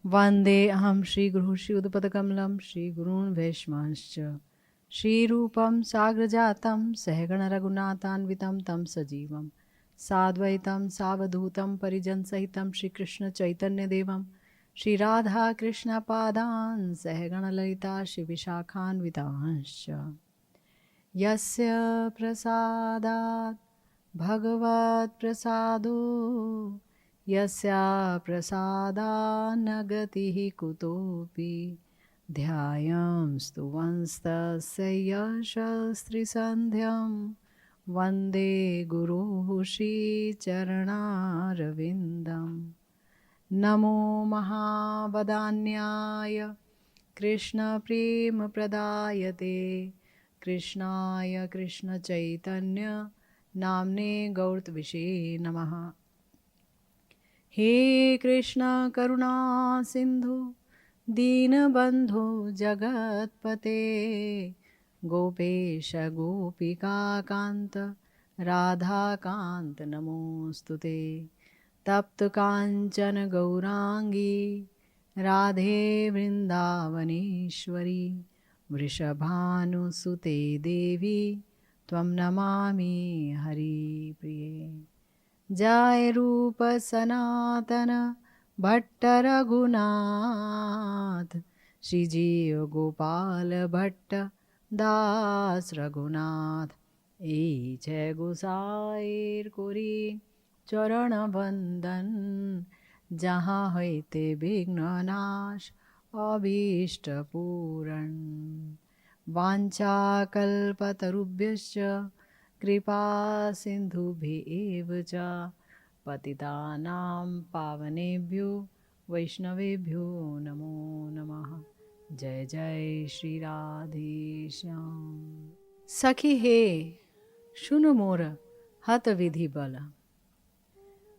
वन्दे अहं श्रीगुरुः श्रीयुतपदकमलं श्रीगुरून् वैष्णवांश्च श्रीरूपं साग्रजातं सहगणरघुनाथान्वितं तं सजीवं साद्वैतं सावधूतं परिजनसहितं श्रीकृष्णचैतन्यदेवं श्रीराधाकृष्णपादान् सहगणललिता श्रीविशाखान्वितांश्च यस्य प्रसादात् भगवत्प्रसादो यस्या प्रसादान्न गतिः कुतोऽपि ध्यानं स्तुवंस्तस्य यशस्त्रिसन्ध्यं वन्दे गुरुः श्रीचरणारविन्दं नमो महावदान्याय कृष्णप्रेमप्रदायते कृष्णाय कृष्णचैतन्य नाम्ने गौरत्विषे नमः। हे कृष्ण करुणा सिंधु दीनबंधु जगतपते गोपेश गोपिका कांत राधा कांत नमोस्तुते तप्त कांचन गौरांगी राधे वृंदावनेश्वरी वृषभानुसुते देवी त्वं नमामि हरिप्रिये। जय रूप सनातन भट्ट रघुनाथ श्रीजीव गोपाल भट्ट दास रघुनाथ এই जय गोसाईर कोरी चरण वंदन जहाँ হইতে বিঘ্ন নাশ अभीष्ट पूरण वाञ्छाकल्पतरुभ्यश्च कृपा सिन्धुभ्येव च पतितानां पावनेभ्यो वैष्णवेभ्यो नमो नमः। जय जय श्री राधे श्याम। सखी हे सुनु मोर हत विधि बल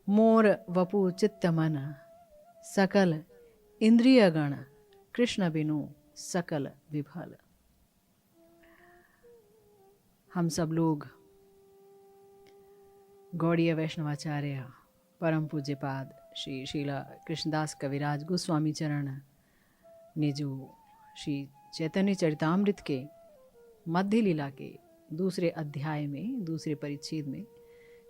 मोर वपु चित्त मन सकल इंद्रिय गण कृष्ण बिनु सकल विफल। हम सब लोग गौड़ीय वैष्णवाचार्य परम पूज्यपाद श्री शीला कृष्णदास कविराज गोस्वामी चरण ने जो श्री चैतन्य चरितामृत के मध्य लीला के दूसरे अध्याय में दूसरे परिच्छेद में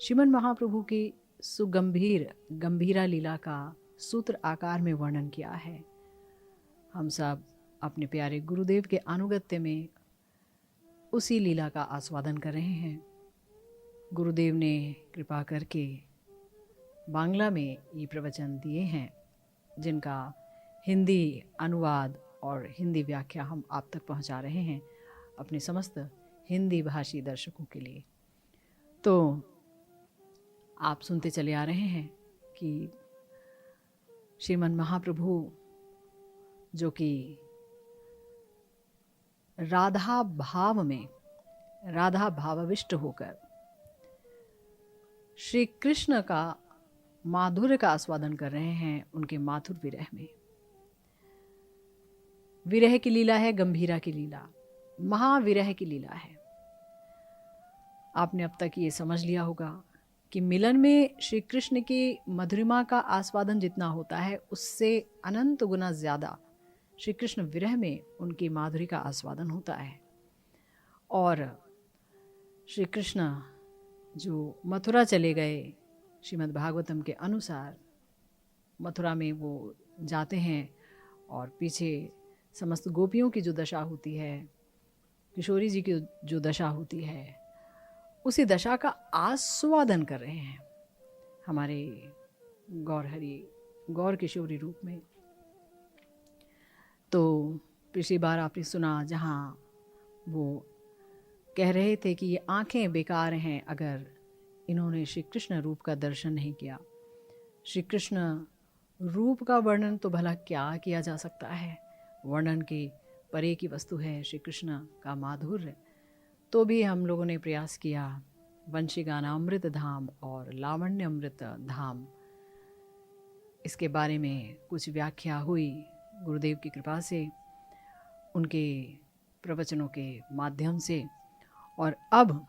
श्रीमन महाप्रभु की सुगंभीर गंभीरा लीला का सूत्र आकार में वर्णन किया है। हम सब अपने प्यारे गुरुदेव के अनुगत्य में उसी लीला का आस्वादन कर रहे हैं। गुरुदेव ने कृपा करके बांग्ला में ये प्रवचन दिए हैं जिनका हिंदी अनुवाद और हिंदी व्याख्या हम आप तक पहुंचा रहे हैं अपने समस्त हिंदी भाषी दर्शकों के लिए। तो आप सुनते चले आ रहे हैं कि श्रीमन महाप्रभु जो कि राधा भाव में राधा भावाविष्ट होकर श्री कृष्ण का माधुर्य का आस्वादन कर रहे हैं उनके माथुर विरह में। विरह की लीला है, गंभीरा की लीला, महाविरह की लीला है। आपने अब तक ये समझ लिया होगा कि मिलन में श्री कृष्ण की मधुरिमा का आस्वादन जितना होता है उससे अनंत गुना ज़्यादा श्री कृष्ण विरह में उनकी माधुरी का आस्वादन होता है। और श्री कृष्ण जो मथुरा चले गए, श्रीमद् भागवतम के अनुसार मथुरा में वो जाते हैं और पीछे समस्त गोपियों की जो दशा होती है, किशोरी जी की जो दशा होती है, उसी दशा का आस्वादन कर रहे हैं हमारे गौर हरि गौर किशोरी रूप में। तो पिछली बार आपने सुना जहाँ वो कह रहे थे कि ये आँखें बेकार हैं अगर इन्होंने श्री कृष्ण रूप का दर्शन नहीं किया। श्री कृष्ण रूप का वर्णन तो भला क्या किया जा सकता है, वर्णन के परे की वस्तु है श्री कृष्ण का माधुर्य। तो भी हम लोगों ने प्रयास किया वंशीगाना अमृत धाम और लावण्य अमृत धाम, इसके बारे में कुछ व्याख्या हुई गुरुदेव की कृपा से, उनके प्रवचनों के माध्यम से। और अब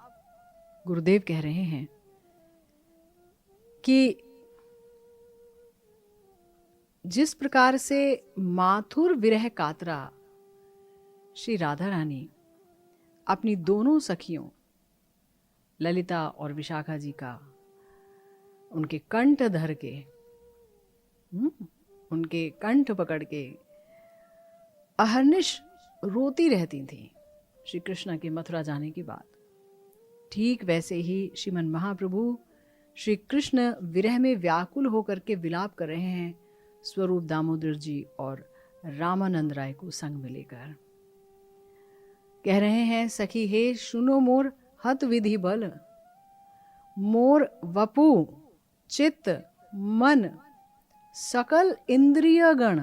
गुरुदेव कह रहे हैं कि जिस प्रकार से माथुर विरह कातरा श्री राधा रानी अपनी दोनों सखियों ललिता और विशाखा जी का उनके कंठ धर के उनके कंठ पकड़ के अहर्निश रोती रहती थी श्री कृष्ण के मथुरा जाने के बाद, ठीक वैसे ही श्रीमन महाप्रभु श्री कृष्ण विरह में व्याकुल होकर के विलाप कर रहे हैं स्वरूप दामोदर जी और रामानंद राय को संग में लेकर। कह रहे हैं, सखी हे सुनो मोर हत विधि बल, मोर वपु चित्त मन सकल इंद्रिय गण,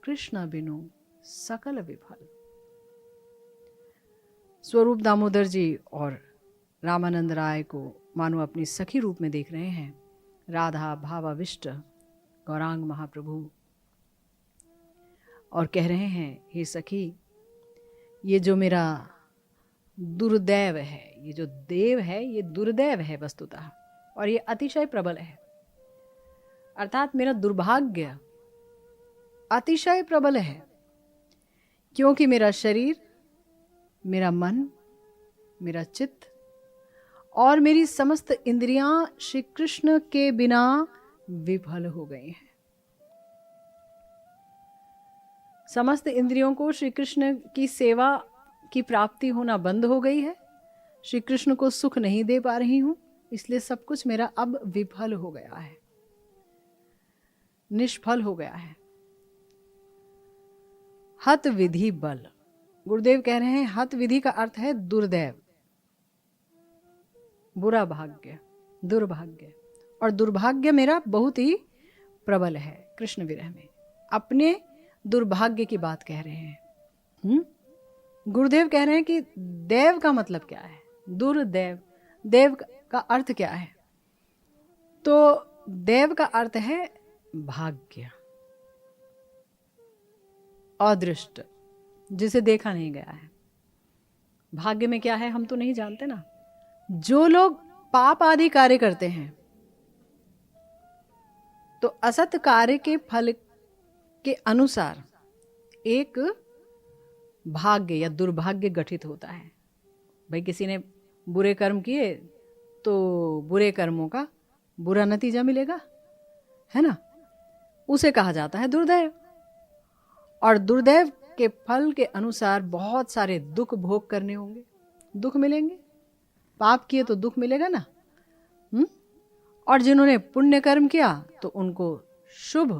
कृष्ण बिनु सकल विफल। स्वरूप दामोदर जी और रामानंद राय को मानो अपनी सखी रूप में देख रहे हैं, राधा भावाविष्ट गौरांग महाप्रभु, और कह रहे हैं, हे सखी ये जो मेरा दुर्दैव है, ये जो देव है ये दुर्दैव है वस्तुतः, और ये अतिशय प्रबल है, अर्थात मेरा दुर्भाग्य अतिशय प्रबल है, क्योंकि मेरा शरीर, मेरा मन, मेरा चित्त और मेरी समस्त इंद्रियां श्री कृष्ण के बिना विफल हो गई हैं। समस्त इंद्रियों को श्री कृष्ण की सेवा की प्राप्ति होना बंद हो गई है, श्री कृष्ण को सुख नहीं दे पा रही हूं, इसलिए सब कुछ मेरा अब विफल हो गया है, निष्फल हो गया है। हत विधि बल, गुरुदेव कह रहे हैं हत विधि का अर्थ है दुर्दैव, बुरा भाग्य, दुर्भाग्य, और दुर्भाग्य मेरा बहुत ही प्रबल है कृष्ण विरह में। अपने दुर्भाग्य की बात कह रहे हैं। गुरुदेव कह रहे हैं कि देव का मतलब क्या है, दुर्दैव, देव का अर्थ क्या है? तो देव का अर्थ है भाग्य, अदृष्ट, जिसे देखा नहीं गया है। भाग्य में क्या है हम तो नहीं जानते ना। जो लोग पाप आदि कार्य करते हैं तो असत कार्य के फल के अनुसार एक भाग्य या दुर्भाग्य गठित होता है। भाई किसी ने बुरे कर्म किए तो बुरे कर्मों का बुरा नतीजा मिलेगा, है ना, उसे कहा जाता है दुर्दैव। और दुर्दैव के फल के अनुसार बहुत सारे दुख भोग करने होंगे, दुख मिलेंगे। पाप किए तो दुख मिलेगा ना। और जिन्होंने पुण्य कर्म किया तो उनको शुभ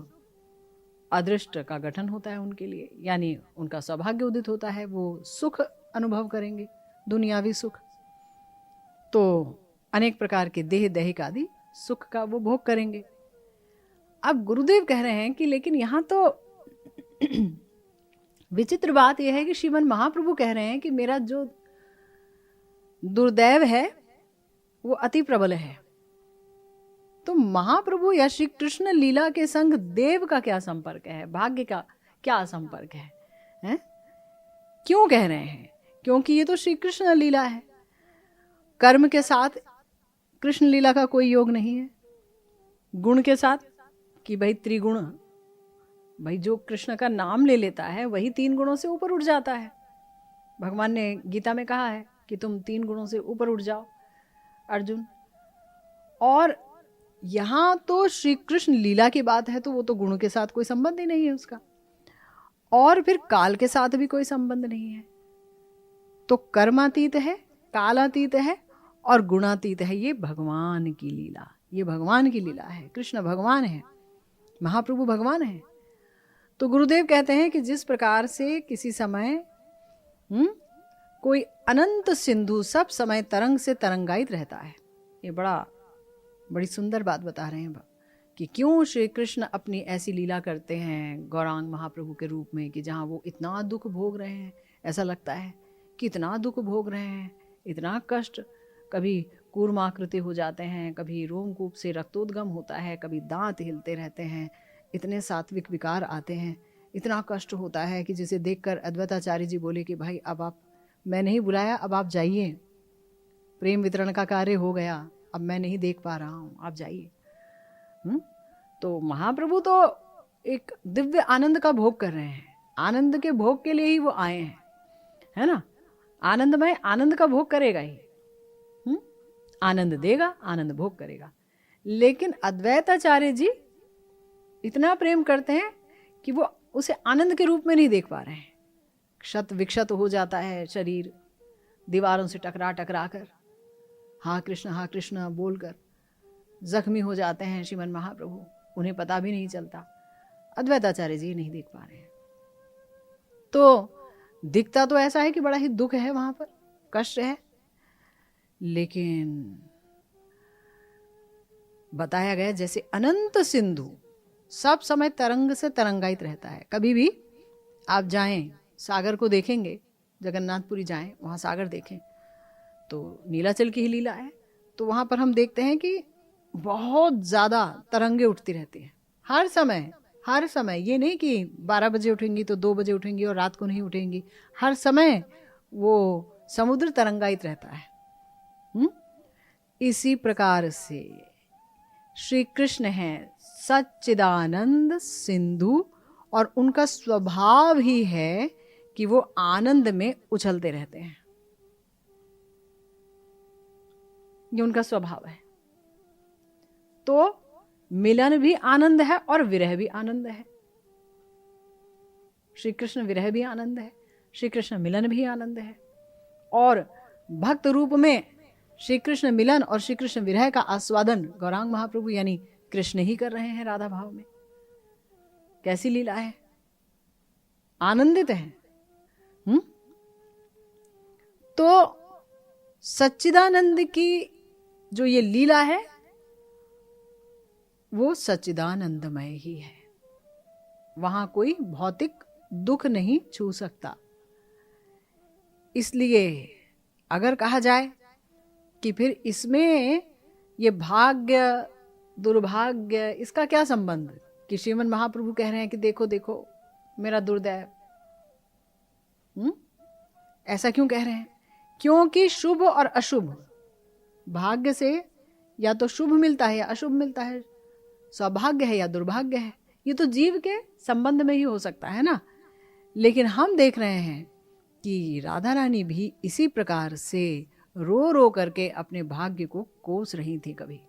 अदृष्ट का गठन होता है उनके लिए, यानी उनका सौभाग्य उदित होता है, वो सुख अनुभव करेंगे, दुनियावी सुख। तो अनेक प्रकार के देह दैहिक आदि सुख का वो भोग करेंगे। अब गुरुदेव कह रहे हैं कि लेकिन यहां तो विचित्र बात यह है कि श्रीमन महाप्रभु कह रहे हैं कि मेरा जो दुर्दैव है वो अति प्रबल है। तो महाप्रभु या श्री कृष्ण लीला के संग देव का क्या संपर्क है, भाग्य का क्या संपर्क है? क्यों कह रहे हैं? क्योंकि ये तो श्री कृष्ण लीला है, कर्म के साथ कृष्ण लीला का कोई योग नहीं है। गुण के साथ कि भाई त्रिगुण, भाई जो कृष्ण का नाम ले लेता है वही 3 गुणों से ऊपर उठ जाता है। भगवान ने गीता में कहा है कि तुम 3 गुणों से ऊपर उठ जाओ अर्जुन। और यहां तो श्री कृष्ण लीला की बात है तो वो तो गुणों के साथ कोई संबंध ही नहीं है उसका, और फिर काल के साथ भी कोई संबंध नहीं है। तो कर्मातीत है, कालातीत है और गुणातीत है। ये भगवान की लीला, ये भगवान की लीला है। कृष्ण भगवान है, महाप्रभु भगवान है। तो गुरुदेव कहते हैं कि जिस प्रकार से किसी समय कोई अनंत सिंधु सब समय तरंग से तरंगायित रहता है, ये बड़ी सुंदर बात बता रहे हैं कि क्यों श्री कृष्ण अपनी ऐसी लीला करते हैं गौरांग महाप्रभु के रूप में कि जहाँ वो इतना दुख भोग रहे हैं, ऐसा लगता है कि इतना दुख भोग रहे हैं, इतना कष्ट, कभी कूर्माकृति हो जाते हैं, कभी रोमकूप से रक्तोद्गम होता है, कभी दांत हिलते रहते हैं, इतने सात्विक विकार आते हैं, इतना कष्ट होता है कि जिसे देखकर अद्वैताचार्य जी बोले कि भाई अब आप, मैं नहीं बुलाया, अब आप जाइए, प्रेम वितरण का कार्य हो गया, अब मैं नहीं देख पा रहा हूँ, आप जाइए। तो महाप्रभु तो एक दिव्य आनंद का भोग कर रहे हैं, आनंद के भोग के लिए ही वो आए हैं, है ना। आनंदमय आनंद का भोग करेगा ही, आनंद देगा, आनंद भोग करेगा। लेकिन अद्वैताचार्य जी इतना प्रेम करते हैं कि वो उसे आनंद के रूप में नहीं देख पा रहे हैं। क्षत विक्षत हो जाता है शरीर, दीवारों से टकरा टकरा कर हा कृष्ण बोलकर जख्मी हो जाते हैं श्रीमन महाप्रभु, उन्हें पता भी नहीं चलता। अद्वैताचार्य जी नहीं देख पा रहे हैं। तो दिखता तो ऐसा है कि बड़ा ही दुख है वहां पर, कष्ट है, लेकिन बताया गया जैसे अनंत सिंधु सब समय तरंग से तरंगायित रहता है। कभी भी आप जाएं, सागर को देखेंगे, जगन्नाथपुरी जाएं, वहां सागर देखें तो नीलाचल की ही लीला है। तो वहां पर हम देखते हैं कि बहुत ज्यादा तरंगे उठती रहती हैं हर समय, हर समय। ये नहीं कि 12 बजे उठेंगी तो 2 बजे उठेंगी और रात को नहीं उठेंगी, हर समय वो समुद्र तरंगायित रहता है। इसी प्रकार से श्री कृष्ण हैं सच्चिदानंद सिंधु, और उनका स्वभाव ही है कि वो आनंद में उछलते रहते हैं। ये उनका स्वभाव है। तो मिलन भी आनंद है और विरह भी आनंद है। श्री कृष्ण विरह भी आनंद है, श्री कृष्ण मिलन भी आनंद है। और भक्त रूप में श्री कृष्ण मिलन और श्री कृष्ण विरह का आस्वादन गौरांग महाप्रभु यानी कृष्ण ही कर रहे हैं राधा भाव में। कैसी लीला है, आनंदित है। तो सच्चिदानंद की जो ये लीला है वो सच्चिदानंदमय ही है, वहां कोई भौतिक दुख नहीं छू सकता। इसलिए अगर कहा जाए कि फिर इसमें ये भाग्य दुर्भाग्य इसका क्या संबंध, कि श्रीमन महाप्रभु कह रहे हैं कि देखो देखो मेरा दुर्दैव, ऐसा क्यों कह रहे हैं? क्योंकि शुभ और अशुभ, भाग्य से या तो शुभ मिलता है या अशुभ मिलता है, सौभाग्य है या दुर्भाग्य है, ये तो जीव के संबंध में ही हो सकता है ना। लेकिन हम देख रहे हैं कि राधा रानी भी इसी प्रकार से रो रो करके अपने भाग्य को कोस रही थी कभी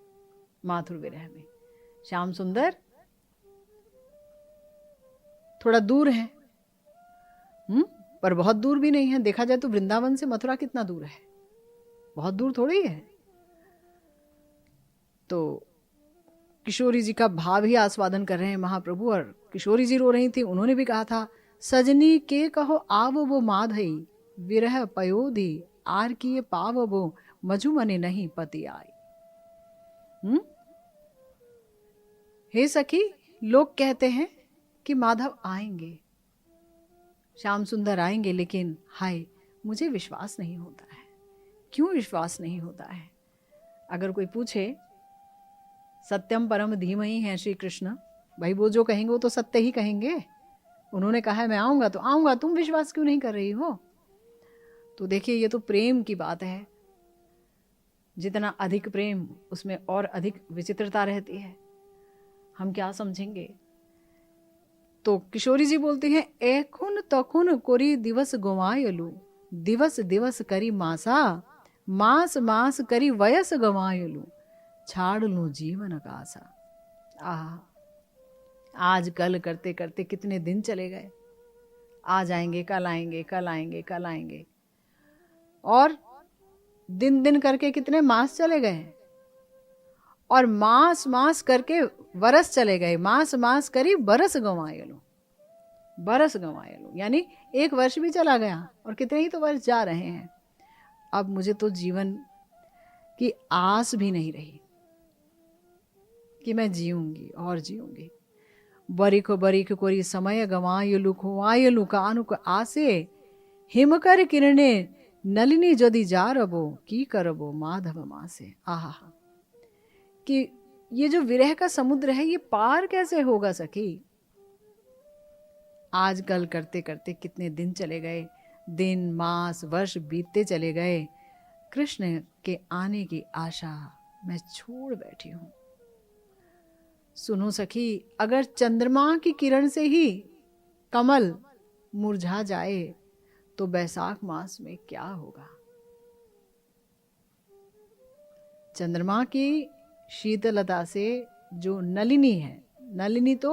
माथुर विरह में। श्याम सुंदर थोड़ा दूर है, पर बहुत दूर भी नहीं है। देखा जाए तो वृंदावन से मथुरा कितना दूर है, बहुत दूर थोड़ी है। तो किशोरी जी का भाव ही आस्वादन कर रहे हैं महाप्रभु, और किशोरी जी रो रही थी। उन्होंने भी कहा था, सजनी के कहो आव वो माधई, विरह पयोधि आर किए पाव वो, मधुमने नहीं पति आई। हे सखी, लोग कहते हैं कि माधव आएंगे, श्याम सुंदर आएंगे, लेकिन हाय मुझे विश्वास नहीं होता है। क्यों विश्वास नहीं होता है? अगर कोई पूछे, सत्यम परम धीमहि हैं श्री कृष्ण, भाई वो जो कहेंगे वो तो सत्य ही कहेंगे। उन्होंने कहा है मैं आऊंगा तो आऊंगा, तुम विश्वास क्यों नहीं कर रही हो? तो देखिए ये तो प्रेम की बात है, जितना अधिक प्रेम उसमें और अधिक विचित्रता रहती है। हम क्या समझेंगे? तो किशोरी जी बोलती हैं, एखुन तखुन कोरी दिवस गवायलू, दिवस दिवस करी मासा, मास मास करी वयस गवायलू, छाड़ लूं जीवन का आशा। आज कल करते करते कितने दिन चले गए, आज आएंगे कल आएंगे, कल आएंगे कल आएंगे, और दिन दिन करके कितने मास चले गए, और मास मास करके बरस चले गए, मास मास करी बरस गंवायलू, बरस गंवायलू यानी 1 वर्ष भी चला गया और कितने ही तो वर्ष जा रहे हैं। अब मुझे तो जीवन की आस भी नहीं रही कि मैं जीऊंगी और जीऊंगी। बरिख बरिख कोरी समय गवायलू खुआयलू कानुक आसे, हिमकर किरणे नलिनी जदि जारबो, की करबो माधव मासे। आहा, कि ये जो विरह का समुद्र है ये पार कैसे होगा सखी? आज कल करते करते कितने दिन चले गए, दिन मास वर्ष बीतते चले गए, कृष्ण के आने की आशा मैं छोड़ बैठी हूं। सुनो सखी, अगर चंद्रमा की किरण से ही कमल मुरझा जाए तो बैसाख मास में क्या होगा। चंद्रमा की शीतलता से जो नलिनी है, नलिनी तो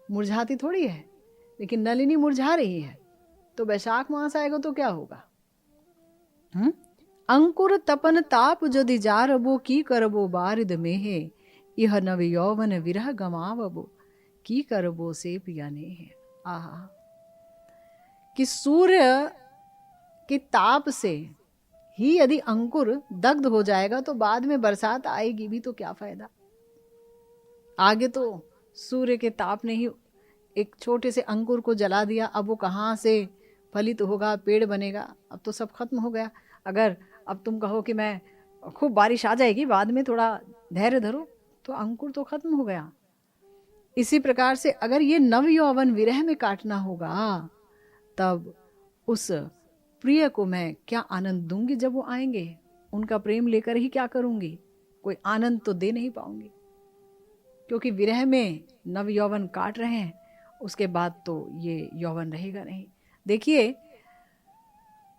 मुरझाती थोड़ी है, लेकिन नलिनी मुरझा रही है, तो बैसाख मास आएगा तो क्या होगा। अंकुर तपन ताप जदि जारबो की करबो बारिद मेहे, यह नव यौवन विरह गमावबो की करबो से पिया नेहे। आहा, कि सूर्य के ताप से ही यदि अंकुर दग्ध हो जाएगा तो बाद में बरसात आएगी भी तो क्या फायदा। आगे तो सूर्य के ताप ने ही एक छोटे से अंकुर को जला दिया, अब वो कहाँ से फलित होगा, पेड़ बनेगा। अब तो सब खत्म हो गया। अगर अब तुम कहो कि मैं खूब बारिश आ जाएगी, बाद में थोड़ा धैर्य धरो, तो अंकुर तो खत्म हो गया। इसी प्रकार से अगर ये नव यौवन विरह में काटना होगा, तब उस प्रिय को मैं क्या आनंद दूंगी जब वो आएंगे। उनका प्रेम लेकर ही क्या करूंगी, कोई आनंद तो दे नहीं पाऊंगी, क्योंकि विरह में नव यौवन काट रहे हैं, उसके बाद तो ये यौवन रहेगा नहीं। देखिए,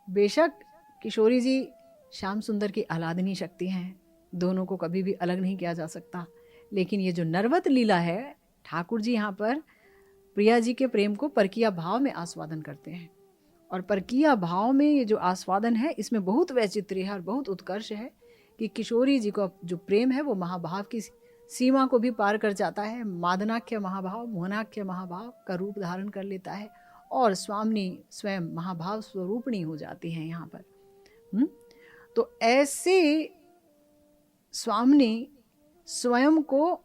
बेशक किशोरी जी श्याम सुंदर की आह्लादनी शक्ति हैं, दोनों को कभी भी अलग नहीं किया जा सकता, लेकिन ये जो नरवत लीला है, ठाकुर जी यहाँ पर प्रिया जी के प्रेम को परकीया भाव में आस्वादन करते हैं। और परकीया भाव में ये जो आस्वादन है, इसमें बहुत वैचित्र्य है और बहुत उत्कर्ष है कि किशोरी जी को जो प्रेम है वो महाभाव की सीमा को भी पार कर जाता है। मादनाख्य महाभाव, मोहनाख्य महाभाव का रूप धारण कर लेता है और स्वामिनी स्वयं महाभाव स्वरूपणी हो जाती हैं यहाँ पर। तो ऐसे स्वामिनी स्वयं को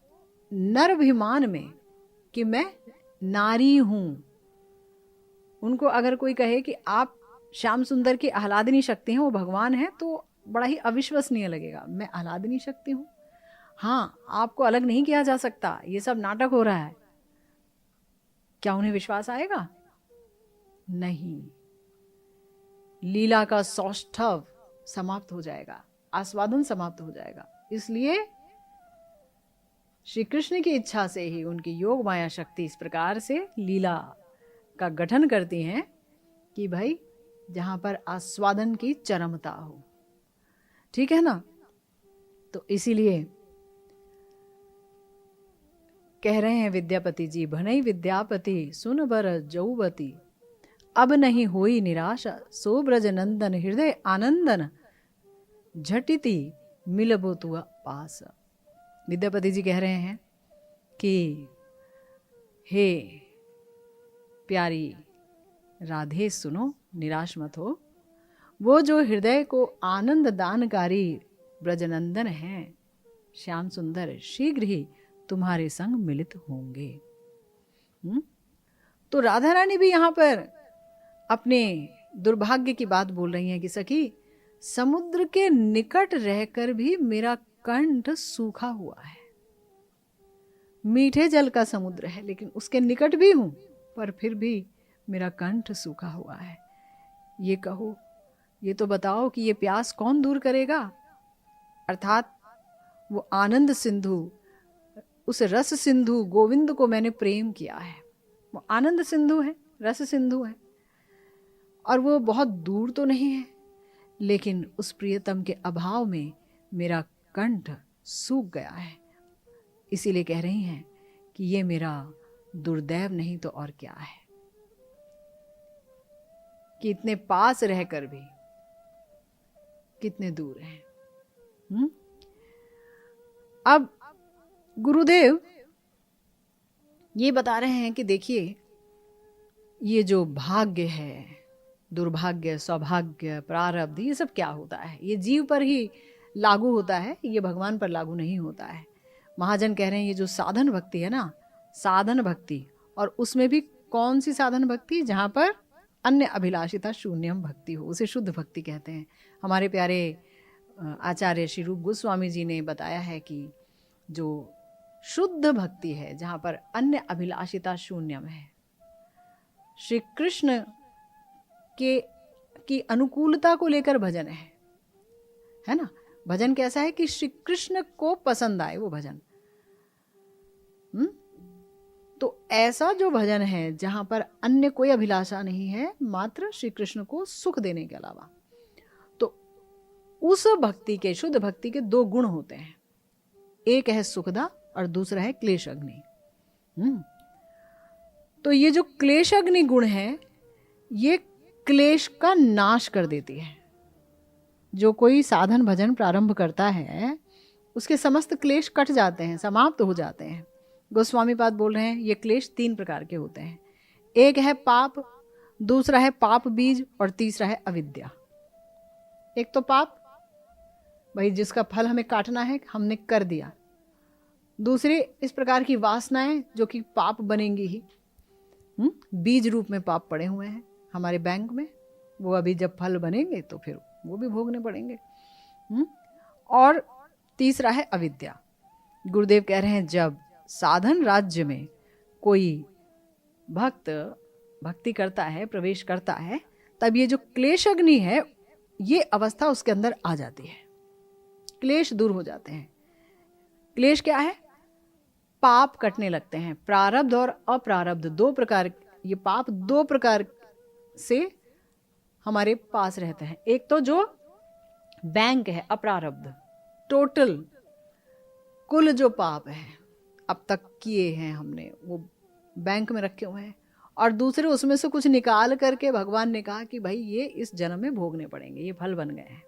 नरभिमान में कि मैं नारी हूं, उनको अगर कोई कहे कि आप श्याम सुंदर की आह्लादनी शक्ति हैं, वो भगवान है, तो बड़ा ही अविश्वसनीय लगेगा। मैं आह्लादनी शक्ति हूं, हाँ, आपको अलग नहीं किया जा सकता, ये सब नाटक हो रहा है, क्या उन्हें विश्वास आएगा? नहीं। लीला का सौष्ठव समाप्त हो जाएगा, आस्वादन समाप्त हो जाएगा। इसलिए श्री कृष्ण की इच्छा से ही उनकी योग माया शक्ति इस प्रकार से लीला का गठन करती हैं कि भाई जहां पर आस्वादन की चरमता हो। ठीक है ना? तो इसीलिए कह रहे हैं विद्यापति जी, भनई विद्यापति सुन बर जौवती, अब नहीं होई निराशा, सो ब्रज नंदन हृदय आनंदन, झटिति मिलबो तुआ पास। विद्यापति जी कह रहे हैं कि हे प्यारी राधे, सुनो, निराश मत हो, वो जो हृदय को आनंद दानकारी ब्रजनंदन हैं श्याम सुंदर, शीघ्र ही तुम्हारे संग मिलित होंगे। तो राधा रानी भी यहाँ पर अपने दुर्भाग्य की बात बोल रही हैं कि सखी, समुद्र के निकट रहकर भी मेरा कंठ सूखा हुआ है। मीठे जल का समुद्र है, लेकिन उसके निकट भी हूं, पर फिर भी मेरा कंठ सूखा हुआ है। ये कहो, ये तो बताओ कि ये प्यास कौन दूर करेगा। अर्थात वो आनंद सिंधु, उस रस सिंधु गोविंद को मैंने प्रेम किया है, वो आनंद सिंधु है, रस सिंधु है, और वो बहुत दूर तो नहीं है, लेकिन उस प्रियतम के अभाव में मेरा कंठ सूख गया है। इसीलिए कह रही हैं कि ये मेरा दुर्दैव नहीं तो और क्या है कि इतने पास रहकर भी कितने दूर हैं। अब गुरुदेव ये बता रहे हैं कि देखिए, ये जो भाग्य है, दुर्भाग्य, सौभाग्य, प्रारब्ध, ये सब क्या होता है, ये जीव पर ही लागू होता है, ये भगवान पर लागू नहीं होता है। महाजन कह रहे हैं ये जो साधन भक्ति है ना, साधन भक्ति, और उसमें भी कौन सी साधन भक्ति, जहाँ पर अन्य अभिलाषिता शून्यम भक्ति हो, उसे शुद्ध भक्ति कहते हैं। हमारे प्यारे आचार्य श्री रूप गोस्वामी जी ने बताया है कि जो शुद्ध भक्ति है, जहाँ पर अन्य अभिलाषिता शून्यम है, श्री कृष्ण की अनुकूलता को लेकर भजन है ना। भजन कैसा है कि श्री कृष्ण को पसंद आए वो भजन। तो ऐसा जो भजन है जहां पर अन्य कोई अभिलाषा नहीं है, मात्र श्री कृष्ण को सुख देने के अलावा, तो उस भक्ति के, शुद्ध भक्ति के दो गुण होते हैं, एक है सुखदा और दूसरा है क्लेश अग्नि। तो ये जो क्लेश अग्नि गुण है, ये क्लेश का नाश कर देती है। जो कोई साधन भजन प्रारंभ करता है उसके समस्त क्लेश कट जाते हैं, समाप्त हो जाते हैं। गोस्वामी पाद बोल रहे हैं ये क्लेश 3 प्रकार के होते हैं। एक है पाप, दूसरा है पाप बीज और तीसरा है अविद्या। एक तो पाप, भाई जिसका फल हमें काटना है हमने कर दिया। दूसरे इस प्रकार की वासनाएं जो कि पाप बनेंगी ही, बीज रूप में पाप पड़े हुए हैं हमारे बैंक में, वो अभी जब फल बनेंगे तो फिर वो भी भोगने पड़ेंगे। और तीसरा है अविद्या। गुरुदेव कह रहे हैं जब साधन राज्य में कोई भक्त भक्ति करता है, प्रवेश करता है, तब ये जो क्लेश अग्नि है ये अवस्था उसके अंदर आ जाती है, क्लेश दूर हो जाते हैं। क्लेश क्या है? पाप कटने लगते हैं। प्रारब्ध और अप्रारब्ध 2 प्रकार, ये पाप 2 प्रकार से हमारे पास रहते हैं। एक तो जो बैंक है अप्रारब्ध, टोटल कुल जो पाप है अब तक किए हैं हमने वो बैंक में रखे हुए हैं, और दूसरे उसमें से कुछ निकाल करके भगवान ने कहा कि भाई ये इस जन्म में भोगने पड़ेंगे, ये फल बन गए हैं,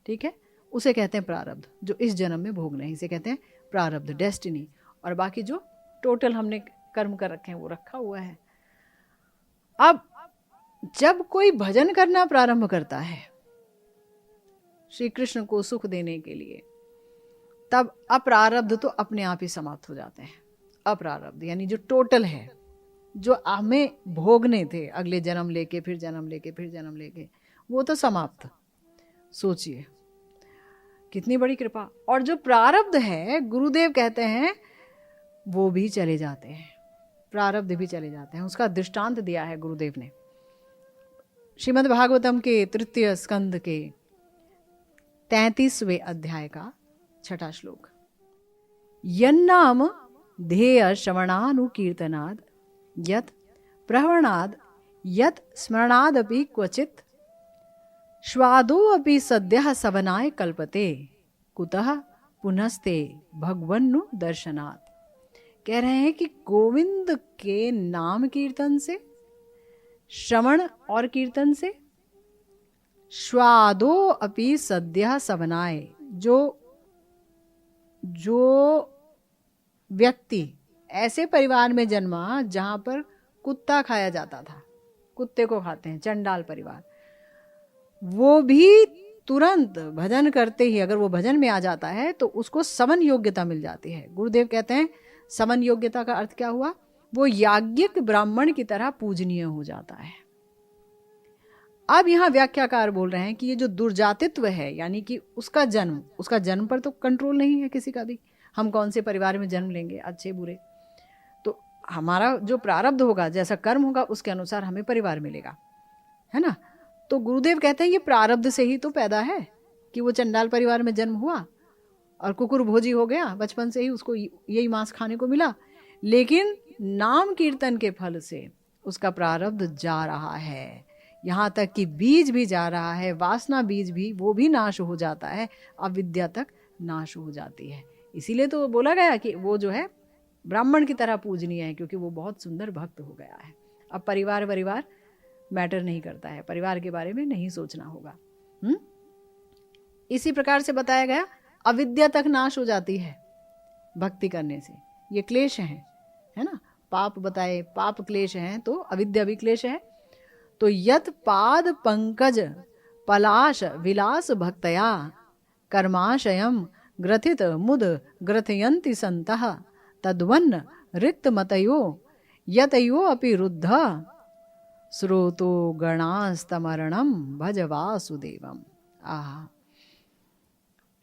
ठीक है, उसे कहते हैं प्रारब्ध। जो इस जन्म में भोगने हैं इसे कहते हैं प्रारब्ध, डेस्टिनी। और बाकी जो टोटल हमने कर्म कर रखे हैं वो रखा हुआ है। अब जब कोई भजन करना प्रारंभ करता है श्री कृष्ण को सुख देने के लिए, तब अप्रारब्ध तो अपने आप ही समाप्त हो जाते हैं। अप्रारब्ध यानी जो टोटल है, जो हमें भोगने थे अगले जन्म लेके फिर जन्म लेके फिर जन्म लेके, वो तो समाप्त। सोचिए कितनी बड़ी कृपा। और जो प्रारब्ध है गुरुदेव कहते हैं वो भी चले जाते हैं, प्रारब्ध भी चले जाते हैं। उसका दृष्टांत दिया है गुरुदेव ने श्रीमद् भागवतम के 3 स्कंद के 33वें अध्याय का 6वां श्लोक। यन्नाम ध्येय श्रवणानुकीर्तनाद यत् प्रवणाद यत् स्मरणादपि क्वचित् स्वादोऽपि सद्यः सवनाय कल्पते कुतः पुनस्ते भगवन्नु दर्शनात्। कह रहे हैं कि गोविंद के नाम कीर्तन से, श्रवण और कीर्तन से, स्वादो अपि सद्यः सवनाय, जो व्यक्ति ऐसे परिवार में जन्मा जहां पर कुत्ता खाया जाता था, कुत्ते को खाते हैं, चंडाल परिवार, वो भी तुरंत भजन करते ही अगर वो भजन में आ जाता है तो उसको समन योग्यता मिल जाती है। गुरुदेव कहते हैं समन योग्यता का अर्थ क्या हुआ? वो याज्ञिक ब्राह्मण की तरह पूजनीय हो जाता है। अब यहाँ व्याख्याकार बोल रहे हैं कि ये जो दुर्जातित्व है, यानी कि उसका जन्म पर तो कंट्रोल नहीं है किसी का भी। हम कौन से परिवार में जन्म लेंगे, अच्छे बुरे, तो हमारा जो प्रारब्ध होगा, जैसा कर्म होगा उसके अनुसार हमें परिवार मिलेगा, है ना। तो गुरुदेव कहते हैं ये प्रारब्ध से ही तो पैदा है कि वो चंडाल परिवार में जन्म हुआ और कुकुर भोजी हो गया, बचपन से ही उसको यही मांस खाने को मिला। लेकिन नाम कीर्तन के फल से उसका प्रारब्ध जा रहा है, यहाँ तक कि बीज भी जा रहा है, वासना बीज भी, वो भी नाश हो जाता है, अविद्या तक नाश हो जाती है। इसीलिए तो बोला गया कि वो जो है ब्राह्मण की तरह पूजनीय है, क्योंकि वो बहुत सुंदर भक्त हो गया है। अब परिवार मैटर नहीं करता है, परिवार के बारे में नहीं सोचना होगा। इसी प्रकार से बताया गया अविद्या तक नाश हो जाती है भक्ति करने से। ये क्लेश हैं, है ना, पाप बताए, पाप क्लेश हैं तो अविद्या भी क्लेश है। तो यत पाद पंकज पलाश विलास भक्तया कर्माशयम ग्रथित मुद ग्रथयन्ति संतः तद्वन्न रिक्त मतयो यतयो अपि रुद्ध स्रोतो गणास्तमरणम भज वासुदेवम। आहा,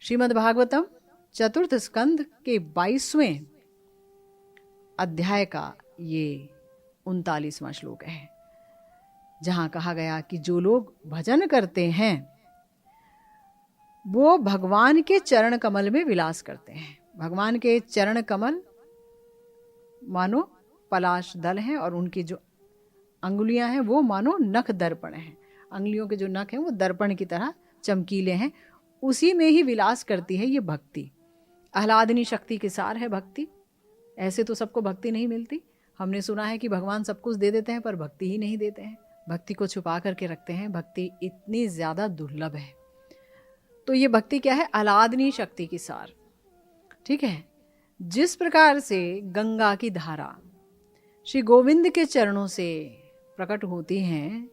श्रीमद् भागवतम 4 स्कंद के 22वें अध्याय का ये 39वां श्लोक है, जहां कहा गया कि जो लोग भजन करते हैं वो भगवान के चरण कमल में विलास करते हैं। भगवान के चरण कमल मानो पलाश दल हैं और उनकी जो अंगुलियां हैं वो मानो नख दर्पण हैं। अंगुलियों के जो नख हैं वो दर्पण की तरह चमकीले हैं। उसी में ही विलास करती है ये भक्ति। आह्लादनी शक्ति के सार है भक्ति। ऐसे तो सबको भक्ति नहीं मिलती। हमने सुना है कि भगवान सब कुछ दे देते हैं पर भक्ति ही नहीं देते हैं, भक्ति को छुपा करके रखते हैं। भक्ति इतनी ज़्यादा दुर्लभ है। तो ये भक्ति क्या है? आह्लादनी शक्ति की सार। ठीक है। जिस प्रकार से गंगा की धारा श्री गोविंद के चरणों से प्रकट होती हैं,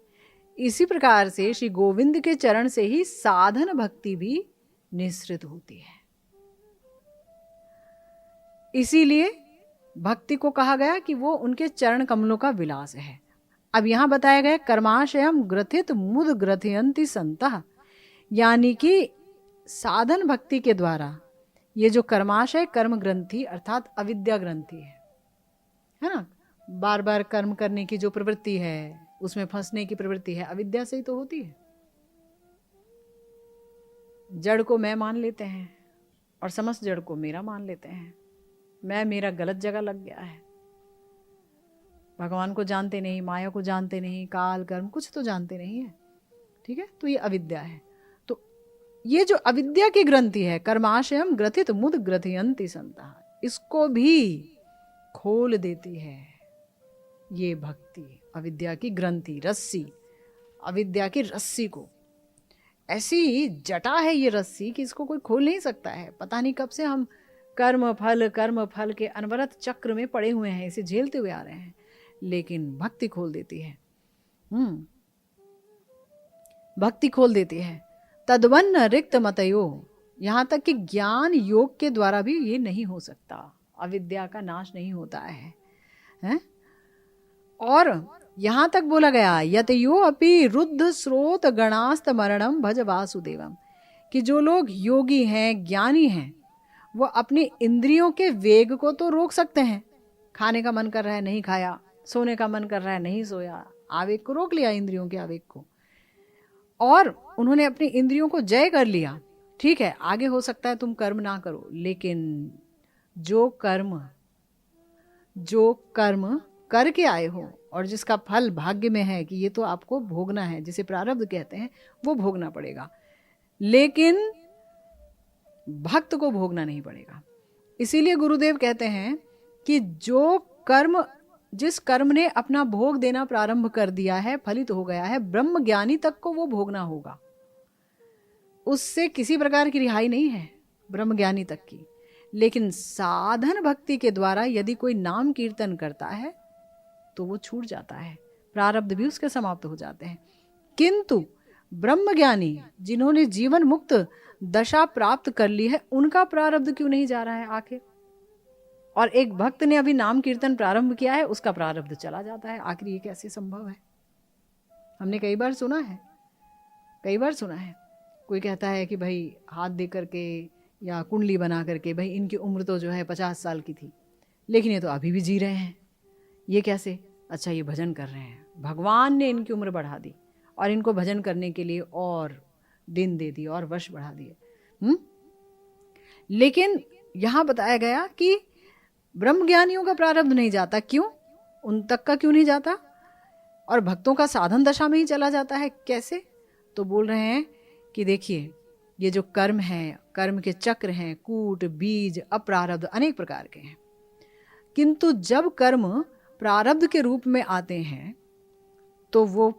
इसी प्रकार से श्री गोविंद के चरण से ही साधन भक्ति भी निःसृत होती है। इसीलिए भक्ति को कहा गया कि वो उनके चरण कमलों का विलास है। अब यहां बताया गया कर्माशयम ग्रथित मुद ग्रथयंती संतः, यानी कि साधन भक्ति के द्वारा ये जो कर्माशय कर्म ग्रंथि अर्थात अविद्या ग्रंथि है ना, बार बार कर्म करने की जो प्रवृत्ति है, उसमें फंसने की प्रवृत्ति है, अविद्या से ही तो होती है। जड़ को मैं मान लेते हैं और समस्त जड़ को मेरा मान लेते हैं। मैं मेरा गलत जगह लग गया है। भगवान को जानते नहीं, माया को जानते नहीं, काल कर्म कुछ तो जानते नहीं है। ठीक है, तो ये अविद्या है। तो ये जो अविद्या की ग्रंथि है, कर्माशयम ग्रथित मुद ग्रथयंती संता, इसको भी खोल देती है ये भक्ति। अविद्या की ग्रंथि, रस्सी, अविद्या की रस्सी को, ऐसी जटा है ये रस्सी कि इसको कोई खोल नहीं सकता है। पता नहीं कब से हम कर्म फल के अनवरत चक्र में पड़े हुए हैं, इसे झेलते हुए आ रहे हैं, लेकिन भक्ति खोल देती है। भक्ति खोल देती है। तद्वन्न रिक्त मतयो, यहां तक कि ज्ञान योग के द्वारा भी ये नहीं हो सकता। अविद्या का नाश नहीं होता है? और यहां तक बोला गया यतयो अपि रुद्ध स्रोत गणास्त मरणम भज वासुदेवम, कि जो लोग योगी हैं, ज्ञानी हैं, वो अपनी इंद्रियों के वेग को तो रोक सकते हैं। खाने का मन कर रहा है, नहीं खाया, सोने का मन कर रहा है, नहीं सोया, आवेग को रोक लिया, इंद्रियों के आवेग को, और उन्होंने अपनी इंद्रियों को जय कर लिया। ठीक है, आगे हो सकता है तुम कर्म ना करो, लेकिन जो कर्म करके आए हो और जिसका फल भाग्य में है कि ये तो आपको भोगना है, जिसे प्रारब्ध कहते हैं, वो भोगना पड़ेगा, लेकिन भक्त को भोगना नहीं पड़ेगा। इसीलिए गुरुदेव कहते हैं कि जिस कर्म ने अपना भोग देना प्रारंभ कर दिया है, फलित हो गया है, ब्रह्म ज्ञानी तक को वो भोगना होगा। उससे किसी प्रकार की रिहाई नहीं है ब्रह्म ज्ञानी तक की। लेकिन साधन भक्ति के द्वारा यदि कोई नाम कीर्तन करता है तो वो छूट जाता है, प्रारब्ध भी उसके समाप्त हो जाते हैं। किंतु ब्रह्मज्ञानी जिन्होंने जीवन मुक्त दशा प्राप्त कर ली है, उनका प्रारब्ध क्यों नहीं जा रहा है आखिर? और एक भक्त ने अभी नाम कीर्तन प्रारंभ किया है, उसका प्रारब्ध चला जाता है। आखिर ये कैसे संभव है? हमने कई बार सुना है। कोई कहता है कि भाई हाथ दे करके या कुंडली बना करके, भाई इनकी उम्र तो जो है 50 साल की थी, लेकिन ये तो अभी भी जी रहे हैं। ये कैसे? अच्छा, ये भजन कर रहे हैं, भगवान ने इनकी उम्र बढ़ा दी और इनको भजन करने के लिए और दिन दे दिए और वर्ष बढ़ा दिए। लेकिन यहां बताया गया कि ब्रह्मज्ञानियों का प्रारब्ध नहीं जाता। क्यों? उन तक का क्यों नहीं जाता? और भक्तों का साधन दशा में ही चला जाता है। कैसे? तो बोल रहे हैं कि देखिए, ये जो कर्म है, कर्म के चक्र हैं, कूट, बीज, अप्रारब्ध, अनेक प्रकार के हैं। किंतु जब कर्म प्रारब्ध के रूप में आते हैं तो वो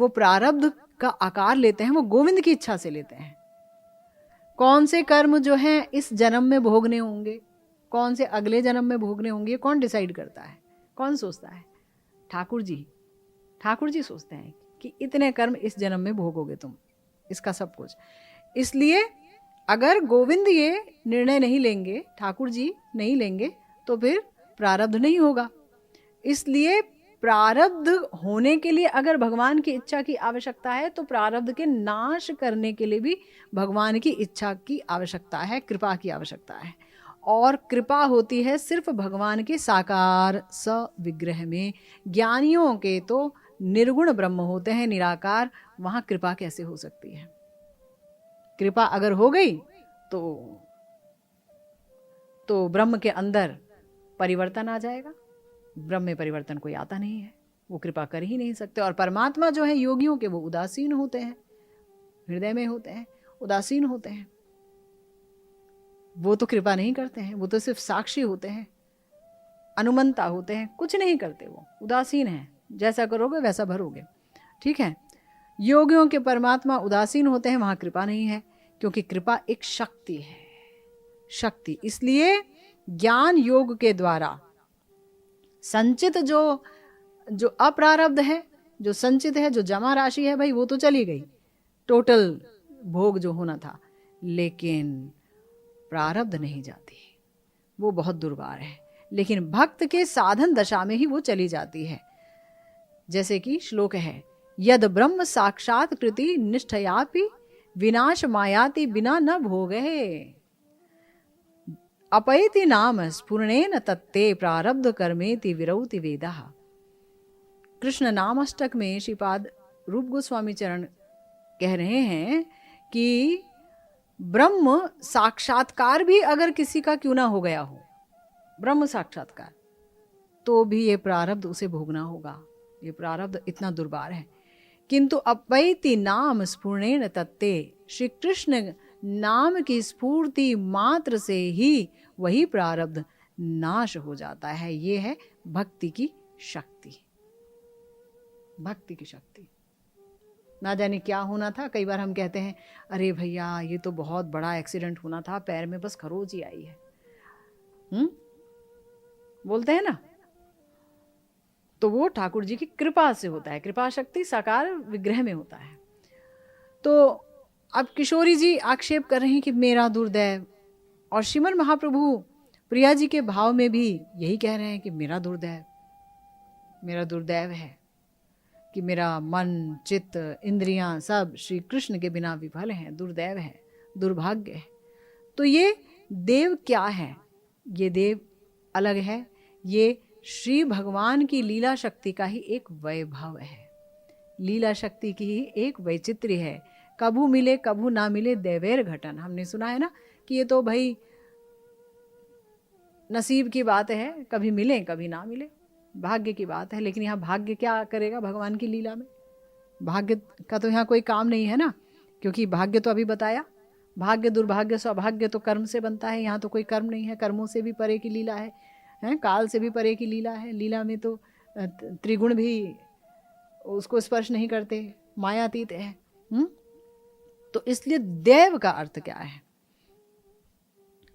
प्रारब्ध का आकार लेते हैं, वो गोविंद की इच्छा से लेते हैं। कौन से कर्म जो हैं इस जन्म में भोगने होंगे, कौन से अगले जन्म में भोगने होंगे, कौन डिसाइड करता है? कौन सोचता है? ठाकुर जी सोचते हैं कि इतने कर्म इस जन्म में भोगोगे तुम, इसका सब कुछ। इसलिए अगर गोविंद ये निर्णय नहीं लेंगे, ठाकुर जी नहीं लेंगे, तो फिर प्रारब्ध नहीं होगा। इसलिए प्रारब्ध होने के लिए अगर भगवान की इच्छा की आवश्यकता है, तो प्रारब्ध के नाश करने के लिए भी भगवान की इच्छा की आवश्यकता है, कृपा की आवश्यकता है। और कृपा होती है सिर्फ भगवान के साकार सविग्रह में। ज्ञानियों के तो निर्गुण ब्रह्म होते हैं, निराकार, वहां कृपा कैसे हो सकती है? कृपा अगर हो गई तो तो ब्रह्म के अंदर परिवर्तन आ जाएगा। ब्रह्म में परिवर्तन कोई आता नहीं है, वो कृपा कर ही नहीं सकते। और परमात्मा जो है योगियों के, वो उदासीन होते हैं, हृदय में होते हैं, उदासीन होते हैं। वो तो कृपा नहीं करते हैं, वो तो सिर्फ साक्षी होते हैं, अनुमंता होते हैं, कुछ नहीं करते, वो उदासीन हैं। जैसा करोगे वैसा भरोगे, ठीक है। योगियों के परमात्मा उदासीन होते हैं, वहां कृपा नहीं है, क्योंकि कृपा एक शक्ति है, शक्ति। इसलिए ज्ञान योग के द्वारा संचित जो अप्रारब्ध है, जो संचित है, जो जमा राशि है, भाई वो तो चली गई, टोटल भोग जो होना था, लेकिन प्रारब्ध नहीं जाती, वो बहुत दुर्वार है। लेकिन भक्त के साधन दशा में ही वो चली जाती है। जैसे कि श्लोक है, यद ब्रह्म साक्षात कृति निष्ठयापि विनाश मायाति बिना न भोगे अपैति नाम स्फुरणेन तत्ते प्रारब्ध कर्मेति विरौति वेदः। कृष्ण नामाष्टक में श्रीपाद रूप गोस्वामी चरण कह रहे हैं कि ब्रह्म साक्षात्कार भी अगर किसी का क्यों ना हो गया हो, ब्रह्म साक्षात्कार, तो भी ये प्रारब्ध उसे भोगना होगा। ये प्रारब्ध इतना दुर्बार है। किंतु अपैति नाम स्फुरणेन तत्ते, श्री कृष्ण नाम की स्फूर्ति मात्र से ही वही प्रारब्ध नाश हो जाता है। ये है भक्ति की शक्ति, भक्ति की शक्ति। ना जाने क्या होना था। कई बार हम कहते हैं, अरे भैया ये तो बहुत बड़ा एक्सीडेंट होना था, पैर में बस खरोच ही आई है, बोलते हैं ना। तो वो ठाकुर जी की कृपा से होता है। कृपा शक्ति साकार विग्रह में होता है। तो अब किशोरी जी आक्षेप कर रही हैं कि मेरा दुर्दैव, और श्रीमन महाप्रभु प्रिया जी के भाव में भी यही कह रहे हैं कि मेरा दुर्दैव, मेरा दुर्दैव है कि मेरा मन, चित्त, इंद्रियां सब श्री कृष्ण के बिना विफल हैं। दुर्दैव है, दुर्भाग्य है। तो ये देव क्या है? ये देव अलग है। ये श्री भगवान की लीला शक्ति का ही एक वैभव है, लीला शक्ति की ही एक वैचित्र्य है। कभू मिले कभू ना मिले देवेर घटन, हमने सुना है ना कि ये तो भाई नसीब की बात है, कभी मिले कभी ना मिले, भाग्य की बात है। लेकिन यहाँ भाग्य क्या करेगा भगवान की लीला में? भाग्य का तो यहाँ कोई काम नहीं है ना, क्योंकि भाग्य तो अभी बताया, भाग्य दुर्भाग्य सौभाग्य तो कर्म से बनता है। यहाँ तो कोई कर्म नहीं है, कर्मों से भी परे की लीला है, काल से भी परे की लीला है। लीला में तो त्रिगुण भी उसको स्पर्श नहीं करते, मायातीत है। तो इसलिए देव का अर्थ क्या है?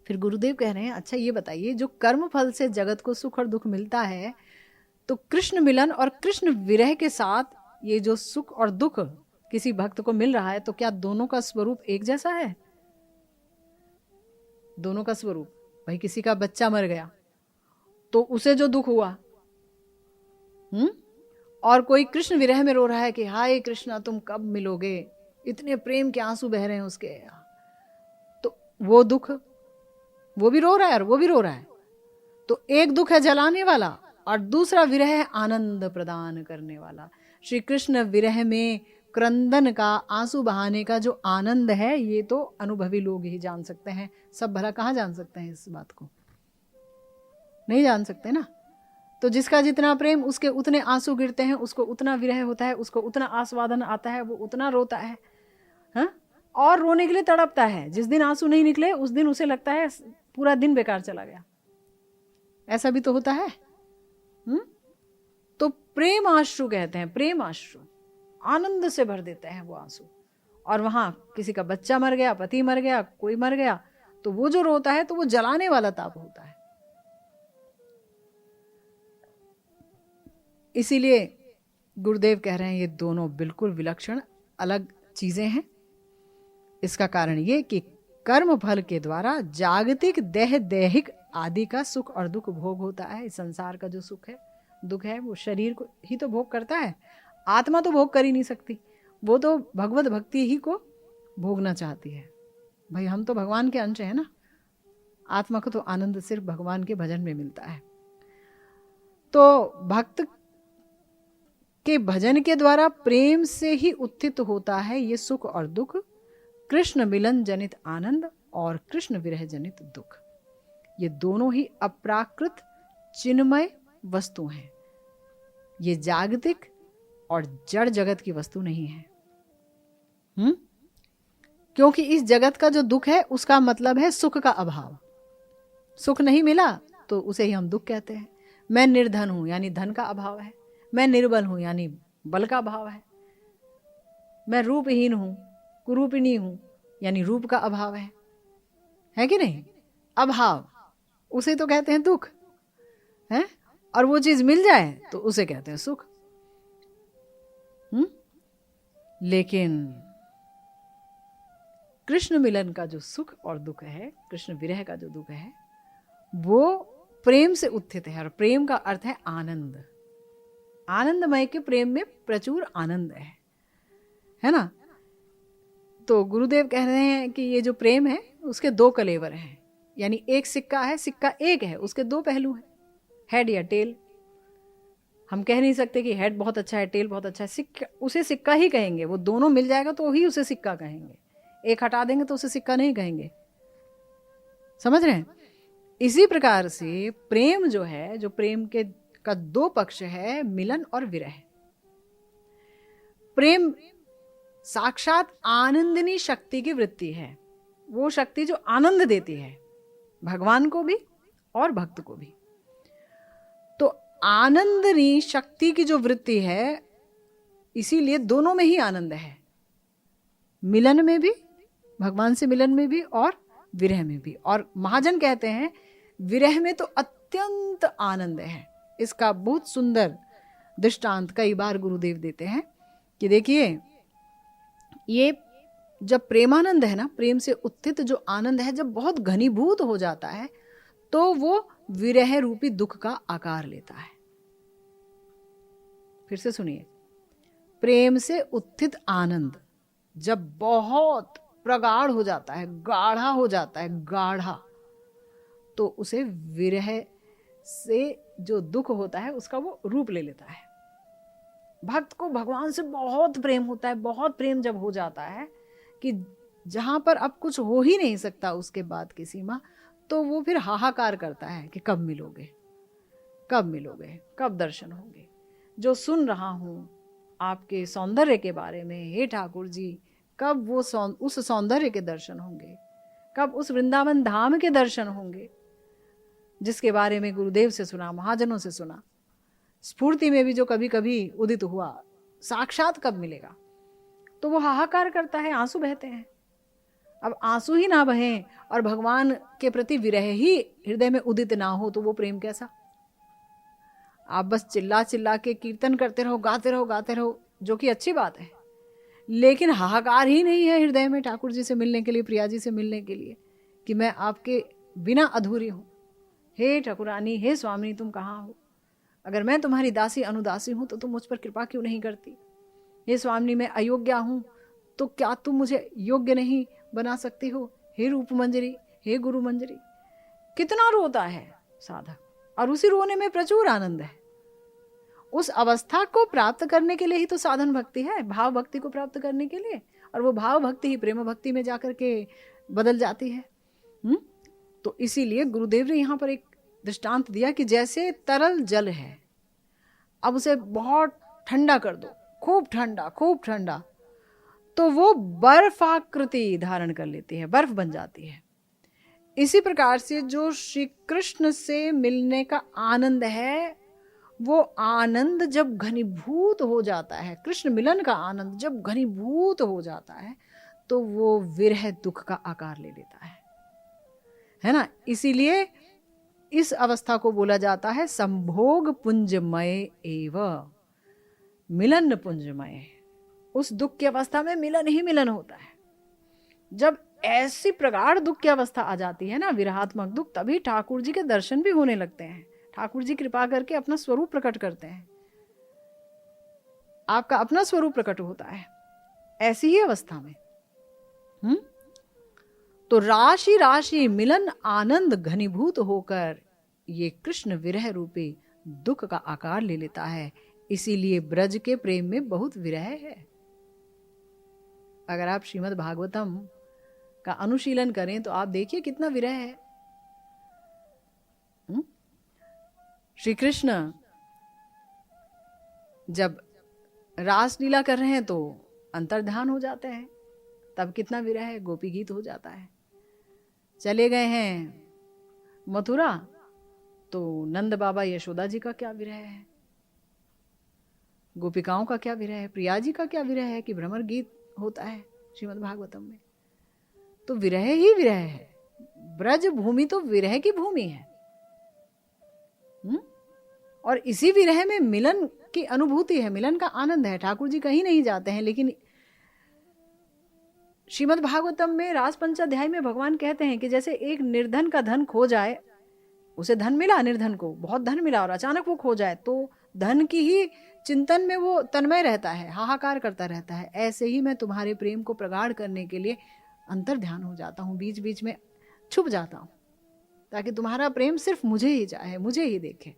फिर गुरुदेव कह रहे हैं, अच्छा ये बताइए, जो कर्म फल से जगत को सुख और दुख मिलता है, तो कृष्ण मिलन और कृष्ण विरह के साथ ये जो सुख और दुख किसी भक्त को मिल रहा है, तो क्या दोनों का स्वरूप एक जैसा है? दोनों का स्वरूप, भाई किसी का बच्चा मर गया तो उसे जो दुख हुआ, और कोई कृष्ण विरह में रो रहा है कि हाय कृष्णा तुम कब मिलोगे, इतने प्रेम के आंसू बह रहे हैं उसके, तो वो दुख, वो भी रो रहा है और वो भी रो रहा है। तो एक दुख है जलाने वाला और दूसरा विरह है आनंद प्रदान करने वाला। श्री कृष्ण विरह में क्रंदन का, आंसू बहाने का जो आनंद है, ये तो अनुभवी लोग ही जान सकते हैं। सब भला कहाँ जान सकते हैं इस बात को? नहीं जान सकते ना। तो जिसका जितना प्रेम, उसके उतने आंसू गिरते हैं, उसको उतना विरह होता है, उसको उतना आस्वादन आता है, वो उतना रोता है, और रोने के लिए तड़पता है। जिस दिन आंसू नहीं निकले उस दिन उसे लगता है पूरा दिन बेकार चला गया। ऐसा भी तो होता है। तो प्रेम आश्रु कहते हैं, प्रेम आश्रु, आनंद से भर देते हैं वो आंसू। और वहां किसी का बच्चा मर गया, पति मर गया, कोई मर गया, तो वो जो रोता है तो वो जलाने वाला ताप होता है। इसीलिए गुरुदेव कह रहे हैं ये दोनों बिल्कुल विलक्षण अलग चीजें हैं। इसका कारण ये कि कर्म फल के द्वारा जागतिक देह दैहिक आदि का सुख और दुख भोग होता है। इस संसार का जो सुख है, दुख है, वो शरीर को ही तो भोग करता है। आत्मा तो भोग कर ही नहीं सकती, वो तो भगवत भक्ति ही को भोगना चाहती है। भाई हम तो भगवान के अंश है ना। आत्मा को तो आनंद सिर्फ भगवान के भजन में मिलता है। तो भक्त के भजन के द्वारा प्रेम से ही उत्थित होता है ये सुख और दुख, कृष्ण मिलन जनित आनंद और कृष्ण विरह जनित दुख। ये दोनों ही अप्राकृत चिन्मय वस्तु हैं। ये जागतिक और जड़ जगत की वस्तु नहीं है। क्योंकि इस जगत का जो दुख है उसका मतलब है सुख का अभाव। सुख नहीं मिला तो उसे ही हम दुख कहते हैं। मैं निर्धन हूं यानी धन का अभाव है। मैं निर्बल हूं यानी बल का अभाव है। मैं रूपहीन हूं, कुरूपिणी हूं यानी रूप का अभाव है कि नहीं? अभाव उसे तो कहते हैं दुख है, और वो चीज मिल जाए तो उसे कहते हैं सुख। लेकिन कृष्ण मिलन का जो सुख और दुख है, कृष्ण विरह का जो दुख है, वो प्रेम से उत्थित है। और प्रेम का अर्थ है आनंद। आनंदमय के प्रेम में प्रचुर आनंद है ना? तो गुरुदेव कह रहे हैं कि ये जो प्रेम है उसके दो कलेवर हैं। यानी एक सिक्का है, सिक्का एक है, उसके दो पहलू हैं, हेड या टेल। हम कह नहीं सकते कि हेड बहुत अच्छा है, टेल बहुत अच्छा है। सिक्का उसे सिक्का ही कहेंगे। वो दोनों मिल जाएगा तो ही उसे सिक्का कहेंगे। एक हटा देंगे तो उसे सिक्का नहीं कहेंगे। समझ रहे हैं? इसी प्रकार से प्रेम जो है, जो प्रेम के का दो पक्ष है, मिलन और विरह। प्रेम साक्षात आनंदिनी शक्ति की वृत्ति है। वो शक्ति जो आनंद देती है भगवान को भी और भक्त को भी। तो आनंदनी शक्ति की जो वृत्ति है, इसीलिए दोनों में ही आनंद है। मिलन में भी, भगवान से मिलन में भी, और विरह में भी। और महाजन कहते हैं विरह में तो अत्यंत आनंद है। इसका बहुत सुंदर दृष्टांत कई बार गुरुदेव देते हैं कि देखिए, ये जब प्रेमानंद है ना, प्रेम से उत्थित जो आनंद है, जब बहुत घनीभूत हो जाता है तो वो विरह रूपी दुख का आकार लेता है। फिर से सुनिए, प्रेम से उत्थित आनंद जब बहुत प्रगाढ़ हो जाता है, गाढ़ा हो जाता है, गाढ़ा, तो उसे विरह से जो दुख होता है उसका वो रूप ले लेता है। भक्त को भगवान से बहुत प्रेम होता है। बहुत प्रेम जब हो जाता है कि जहां पर अब कुछ हो ही नहीं सकता उसके बाद की सीमा, तो वो फिर हाहाकार करता है कि कब मिलोगे, कब मिलोगे, कब दर्शन होंगे। जो सुन रहा हूं आपके सौंदर्य के बारे में, हे ठाकुर जी, कब वो उस सौंदर्य के दर्शन होंगे, कब उस वृंदावन धाम के दर्शन होंगे जिसके बारे में गुरुदेव से सुना, महाजनों से सुना, स्फूर्ति में भी जो कभी कभी उदित हुआ, साक्षात कब मिलेगा। तो वो हाहाकार करता है, आंसू बहते हैं। अब आंसू ही ना बहें और भगवान के प्रति विरह ही हृदय में उदित ना हो तो वो प्रेम कैसा? आप बस चिल्ला चिल्ला के कीर्तन करते रहो, गाते रहो, गाते रहो, जो कि अच्छी बात है, लेकिन हाहाकार ही नहीं है हृदय में ठाकुर जी से मिलने के लिए, प्रिया जी से मिलने के लिए, कि मैं आपके बिना अधूरी हूं। हे ठाकुरानी, हे स्वामी, तुम कहाँ हो? अगर मैं तुम्हारी दासी अनुदासी हूं तो तुम मुझ पर कृपा क्यों नहीं करती? हे स्वामी, मैं अयोग्या हूं तो क्या तुम मुझे योग्य नहीं बना सकती हो? हे रूप मंजरी, हे गुरु मंजरी। कितना रोता है साधक, और उसी रोने में प्रचुर आनंद है। उस अवस्था को प्राप्त करने के लिए ही तो साधन भक्ति है, भाव भक्ति को प्राप्त करने के लिए। और वो भाव भक्ति ही प्रेम भक्ति में जाकर के बदल जाती है। तो इसीलिए गुरुदेव ने यहाँ पर एक दृष्टांत दिया कि जैसे तरल जल है, अब उसे बहुत ठंडा कर दो, खूब ठंडा, खूब ठंडा, तो वो बर्फाकृति धारण कर लेती है, बर्फ बन जाती है। इसी प्रकार से जो श्री कृष्ण से मिलने का आनंद है, वो आनंद जब घनीभूत हो जाता है, कृष्ण मिलन का आनंद जब घनीभूत हो जाता है, तो वो विरह दुख का आकार ले लेता है ना? इसीलिए इस अवस्था को बोला जाता है संभोग पुंजमय एव, मिलन पुंजमय। उस दुख की अवस्था में मिलन ही मिलन होता है। जब ऐसी प्रगाढ़ दुख की अवस्था आ जाती है ना, विरहात्मक दुख, तभी ठाकुर जी के दर्शन भी होने लगते हैं। ठाकुर जी कृपा करके अपना स्वरूप प्रकट करते हैं, आपका अपना स्वरूप प्रकट होता है ऐसी ही अवस्था में। तो राशि राशि मिलन आनंद घनीभूत होकर ये कृष्ण विरह रूपी दुख का आकार ले लेता है। इसीलिए ब्रज के प्रेम में बहुत विरह है। अगर आप श्रीमद् भागवतम का अनुशीलन करें तो आप देखिए कितना विरह है। श्री कृष्ण जब रासलीला कर रहे हैं तो अंतर्ध्यान हो जाते हैं, तब कितना विरह है, गोपी गीत हो जाता है। चले गए हैं मथुरा तो नंद बाबा यशोदा जी का क्या विरह है, गोपिकाओं का क्या विरह है, प्रिया जी का क्या विरह है कि भ्रमर गीत होता है श्रीमद् भागवतम में। तो विरह ही विरह है, ब्रज भूमि तो विरह की भूमि है। और इसी विरह में मिलन की अनुभूति है, मिलन का आनंद है। ठाकुर जी कहीं नहीं जाते हैं, लेकिन श्रीमद् भागवतम में रास पंचाध्याय में भगवान कहते हैं कि जैसे एक निर्धन का धन खो जाए, उसे धन मिला, निर्धन को बहुत धन मिला और अचानक वो खो जाए तो धन की ही चिंतन में वो तन्मय रहता है, हाहाकार करता रहता है। ऐसे ही मैं तुम्हारे प्रेम को प्रगाढ़ करने के लिए अंतर्ध्यान हो जाता हूँ, बीच बीच में छुप जाता हूँ, ताकि तुम्हारा प्रेम सिर्फ मुझे ही चाहे, मुझे ही देखे,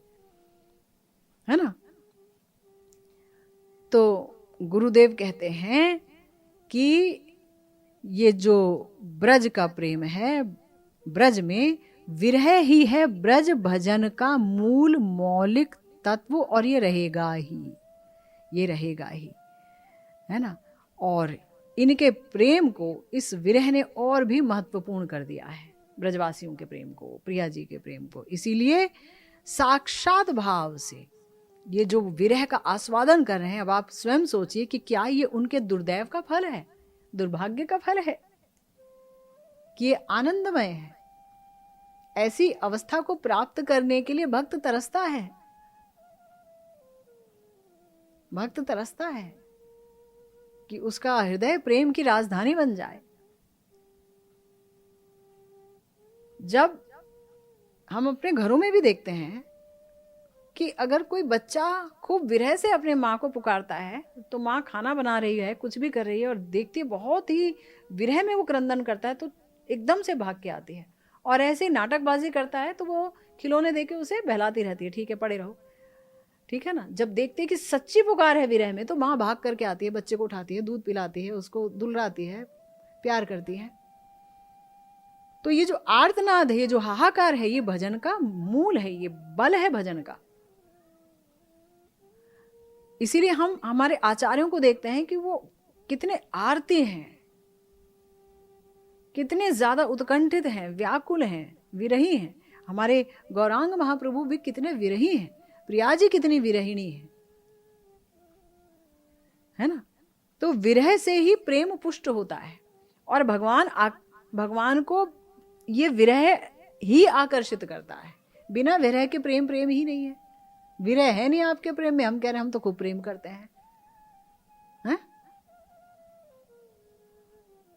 है ना। तो गुरुदेव कहते हैं कि ये जो ब्रज का प्रेम है, ब्रज में विरह ही है ब्रज भजन का मूल मौलिक तत्व, और ये रहेगा ही, ये रहेगा ही, है ना। और इनके प्रेम को इस विरह ने और भी महत्वपूर्ण कर दिया है, ब्रजवासियों के प्रेम को, प्रिया जी के प्रेम को। इसीलिए साक्षात भाव से ये जो विरह का आस्वादन कर रहे हैं, अब आप स्वयं सोचिए कि क्या ये उनके दुर्दैव का फल है, दुर्भाग्य का फल है कि ये आनंदमय है। ऐसी अवस्था को प्राप्त करने के लिए भक्त तरसता है, भक्त तरसता है कि उसका हृदय प्रेम की राजधानी बन जाए। जब हम अपने घरों में भी देखते हैं कि अगर कोई बच्चा खूब विरह से अपने माँ को पुकारता है, तो माँ खाना बना रही है, कुछ भी कर रही है, और देखती है बहुत ही विरह में वो क्रंदन करता है, तो एकदम से भाग के आती है और ऐसे ही नाटकबाजी करता है तो वो खिलौने देके उसे बहलाती रहती है, ठीक है पड़े रहो, ठीक है ना। जब देखते हैं कि सच्ची पुकार है विरह में, तो माँ भाग करके आती है, बच्चे को उठाती है, दूध पिलाती है, उसको दुलराती है, प्यार करती है। तो ये जो आर्तनाद है, ये जो हाहाकार है, ये भजन का मूल है, ये बल है भजन का। इसीलिए हम हमारे आचार्यों को देखते हैं कि वो कितने आरती हैं, कितने ज्यादा उत्कंठित हैं, व्याकुल हैं, विरही हैं। हमारे गौरांग महाप्रभु भी कितने विरही हैं, प्रिया जी कितनी विरहिणी है ना। तो विरह से ही प्रेम पुष्ट होता है, और भगवान को ये विरह ही आकर्षित करता है। बिना विरह के प्रेम प्रेम ही नहीं है। विरह है नहीं आपके प्रेम में, हम कह रहे हैं हम तो खूब प्रेम करते हैं, हैं?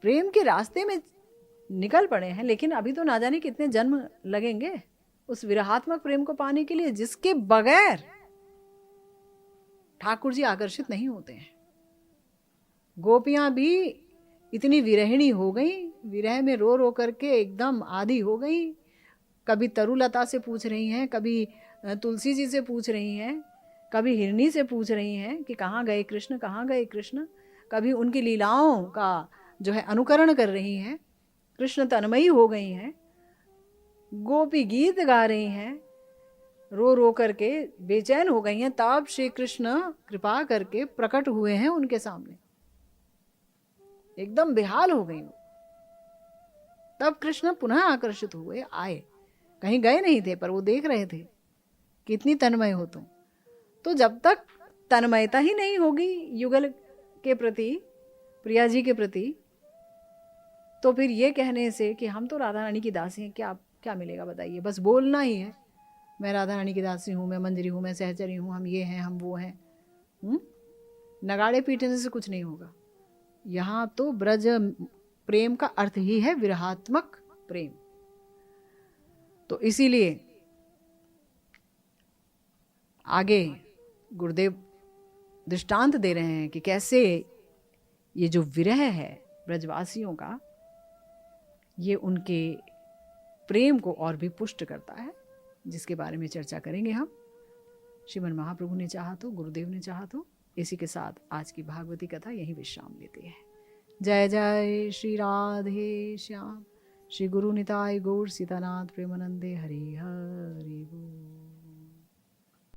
प्रेम के रास्ते में निकल पड़े हैं, लेकिन अभी तो ना जाने कितने जन्म लगेंगे उस विरहात्मक प्रेम को पाने के लिए, जिसके बगैर ठाकुर जी आकर्षित नहीं होते हैं। गोपियां भी इतनी विरहिणी हो गई, विरह में रो रो करके एकदम आधी हो गई। कभी तरुलता से पूछ रही हैं, कभी तुलसी जी से पूछ रही हैं, कभी हिरनी से पूछ रही हैं कि कहाँ गए कृष्ण, कहाँ गए कृष्ण। कभी उनकी लीलाओं का जो है अनुकरण कर रही हैं, कृष्ण तन्मयी हो गई हैं, गोपी गीत गा रही हैं, रो रो करके बेचैन हो गई हैं। तब श्री कृष्ण कृपा करके प्रकट हुए हैं उनके सामने, एकदम बेहाल हो गई। तब कृष्ण पुनः आकर्षित हुए, आए, कहीं गए नहीं थे, पर वो देख रहे थे कितनी तन्मय हो तुम। तो जब तक तन्मयता ही नहीं होगी युगल के प्रति, प्रिया जी के प्रति, तो फिर ये कहने से कि हम तो राधा रानी की दासी हैं, क्या क्या मिलेगा बताइए। बस बोलना ही है, मैं राधा रानी की दासी हूँ, मैं मंजरी हूँ, मैं सहचरी हूँ, हम ये हैं, हम वो हैं। नगाड़े पीटने से कुछ नहीं होगा। यहाँ तो ब्रज प्रेम का अर्थ ही है विरहात्मक प्रेम। तो इसीलिए आगे गुरुदेव दृष्टांत दे रहे हैं कि कैसे ये जो विरह है ब्रजवासियों का, ये उनके प्रेम को और भी पुष्ट करता है, जिसके बारे में चर्चा करेंगे हम। श्रीमन महाप्रभु ने चाहा तो, गुरुदेव ने चाहा तो। इसी के साथ आज की भागवती कथा यहीं विश्राम लेती है। जय जय श्री राधे श्याम, श्री गुरु निताय गौर सीतानाथ प्रेमानंदे, हरि हरि बोल।